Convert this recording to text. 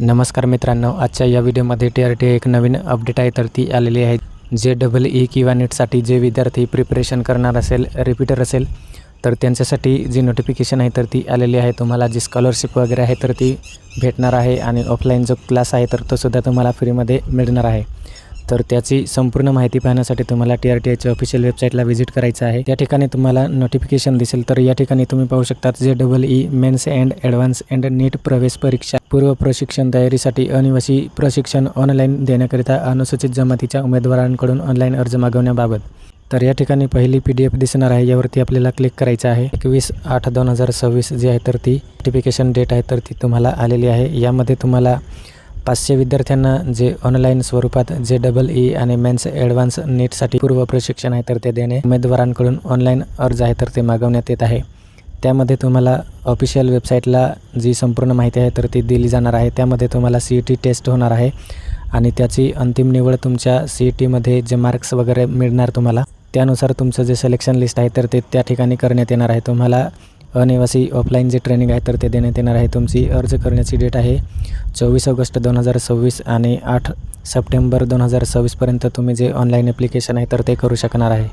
नमस्कार मित्रांनो, आजच्या या व्हिडिओमध्ये TRT एक नवीन अपडेट आहे तर ती आलेली आहे. JEE किंवा नीटसाठी जे विद्यार्थी प्रिपरेशन करणार असेल, रिपीटर असेल तर त्यांच्यासाठी जी नोटिफिकेशन आहे तर ती आलेली आहे. तुम्हाला जी स्कॉलरशिप वगैरे आहे तर ती भेटणार आहे आणि ऑफलाईन जो क्लास आहे तर तो सुद्धा तुम्हाला फ्रीमध्ये मिळणार आहे. तर त्याची संपूर्ण माहिती पाहण्यासाठी तुम्हाला TRTच्या ऑफिशियल वेबसाईटला व्हिजिट करायचं आहे. त्या ठिकाणी तुम्हाला नोटिफिकेशन दिसेल. तर या ठिकाणी तुम्ही पाहू शकता JEE mains and advance and NEET प्रवेश परीक्षा पूर्व प्रशिक्षण तयारीसाठी अनिवासी प्रशिक्षण ऑनलाईन देण्याकरिता अनुसूचित जमातीच्या उमेदवारांकडून ऑनलाईन अर्ज मागवण्याबाबत. तर या ठिकाणी पहिली PDF दिसणार आहे, यावरती आपल्याला क्लिक करायचं आहे. 21/8/2026 जी आहे तर ती नोटिफिकेशन डेट आहे तर ती तुम्हाला आलेली आहे. यामध्ये तुम्हाला 500 विद्यार्थ्यांना जे ऑनलाईन स्वरूपात JEE आणि मेन्स ॲडव्हान्स नीटसाठी पूर्व प्रशिक्षण आहे तर ते देणे उमेदवारांकडून ऑनलाईन अर्ज आहे तर ते मागवण्यात येत आहे. त्यामध्ये तुम्हाला ऑफिशियल वेबसाईटला जी संपूर्ण माहिती आहे तर ती दिली जाणार आहे. त्यामध्ये तुम्हाला CET टेस्ट होणार आहे आणि त्याची अंतिम निवड तुमच्या CETमध्ये जे मार्क्स वगैरे मिळणार तुम्हाला त्यानुसार तुमचं जे सिलेक्शन लिस्ट आहे तर ते त्या ठिकाणी करण्यात येणार आहे. तुम्हाला अनिवासी ऑफलाईन जे ट्रेनिंग आहे तर ते देण्यात येणार आहे. तुमची अर्ज करण्याची डेट आहे 24 ऑगस्ट 2026 आणि 8 सप्टेंबर 2026 पर्यंत तुम्ही जे ऑनलाईन ॲप्लिकेशन आहे तर ते करू शकणार आहे.